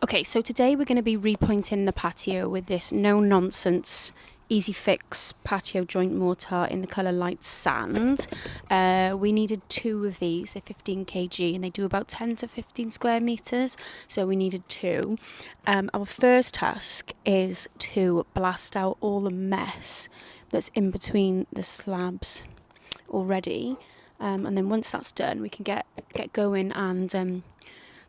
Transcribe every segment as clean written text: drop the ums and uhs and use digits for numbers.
Okay, so today we're going to be repointing the patio with this no-nonsense, easy fix patio joint mortar in the colour light sand. We needed 2 of these, they're 15 kg and they do about 10 to 15 square metres, so we needed 2. Our first task is to blast out all the mess that's in between the slabs already, and then once that's done we can get going and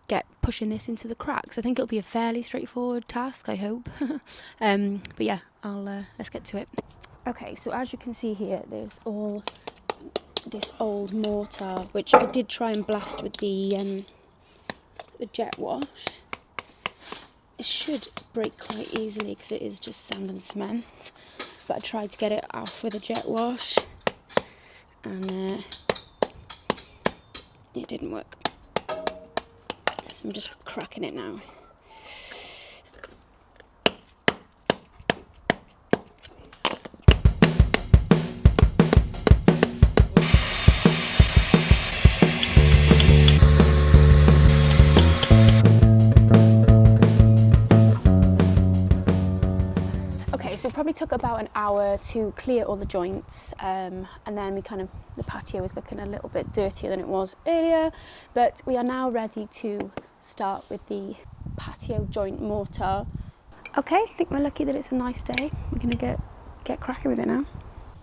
get pushing this into the cracks. I think it'll be a fairly straightforward task, I hope. But yeah, let's get to it. Okay, so as you can see here, there's all this old mortar, which I did try and blast with the jet wash. It should break quite easily because it is just sand and cement, but I tried to get it off with a jet wash and it didn't work. So I'm just cracking it now. Okay, so it probably took about an hour to clear all the joints, and then the patio was looking a little bit dirtier than it was earlier, but we are now ready to start with the patio joint mortar. Okay, I think we're lucky that it's a nice day. We're gonna get cracking with it now.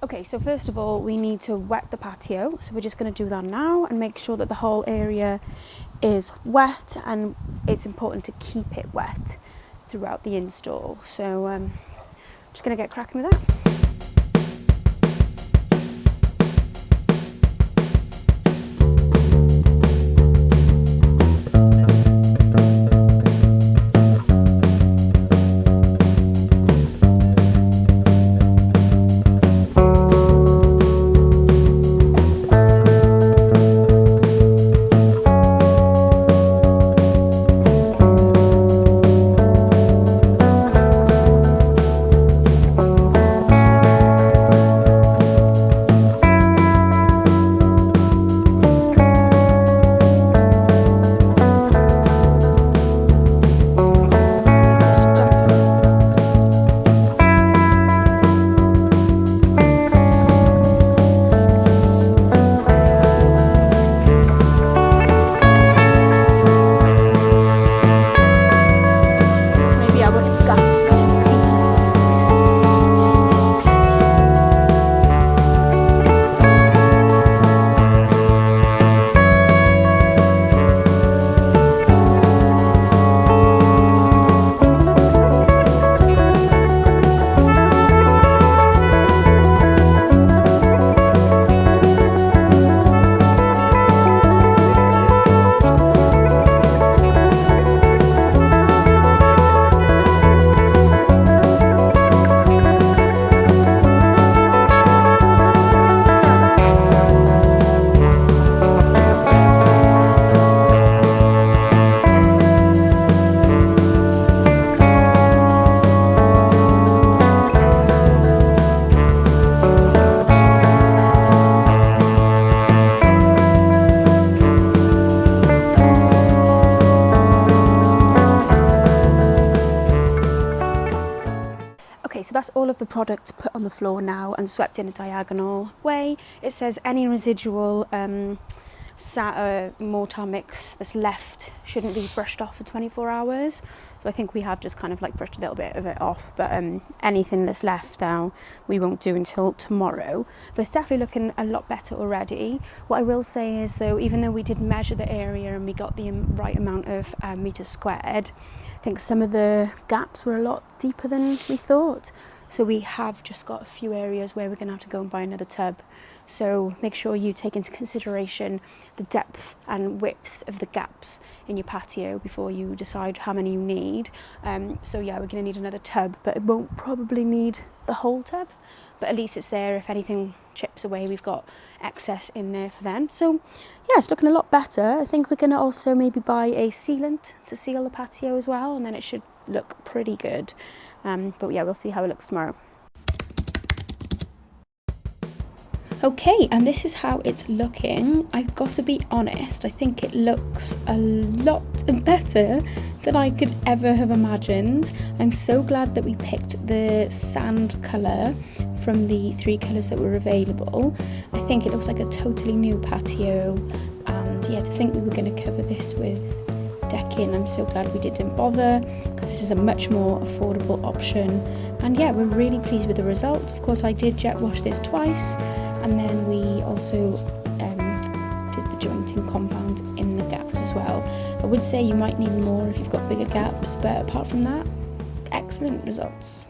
Okay, so first of all we need to wet the patio, so we're just going to do that now and make sure that the whole area is wet, and it's important to keep it wet throughout the install. So just going to get cracking with that. Okay, so that's all of the product put on the floor now and swept in a diagonal way. It says any residual mortar mix that's left shouldn't be brushed off for 24 hours. So I think we have just kind of like brushed a little bit of it off, but anything that's left now we won't do until tomorrow. But it's definitely looking a lot better already. What I will say is though, even though we did measure the area and we got the right amount of meters squared, I think some of the gaps were a lot deeper than we thought. So we have just got a few areas where we're going to have to go and buy another tub. So make sure you take into consideration the depth and width of the gaps in your patio before you decide how many you need. So yeah, we're going to need another tub, but it won't probably need the whole tub. But at least it's there if anything chips away, we've got excess in there for then. So yeah, it's looking a lot better. I think we're going to also maybe buy a sealant to seal the patio as well, and then it should look pretty good. But yeah, we'll see how it looks tomorrow. Okay, and this is how it's looking. I've got to be honest, I think it looks a lot better than I could ever have imagined. I'm so glad that we picked the sand colour from the 3 colours that were available. I think it looks like a totally new patio, and yeah, to think we were going to cover this with decking, I'm so glad we didn't bother, because this is a much more affordable option. And yeah, we're really pleased with the result. Of course, I did jet wash this twice, and then we also did the jointing compound in the gaps as well. I would say you might need more if you've got bigger gaps, but apart from that, excellent results.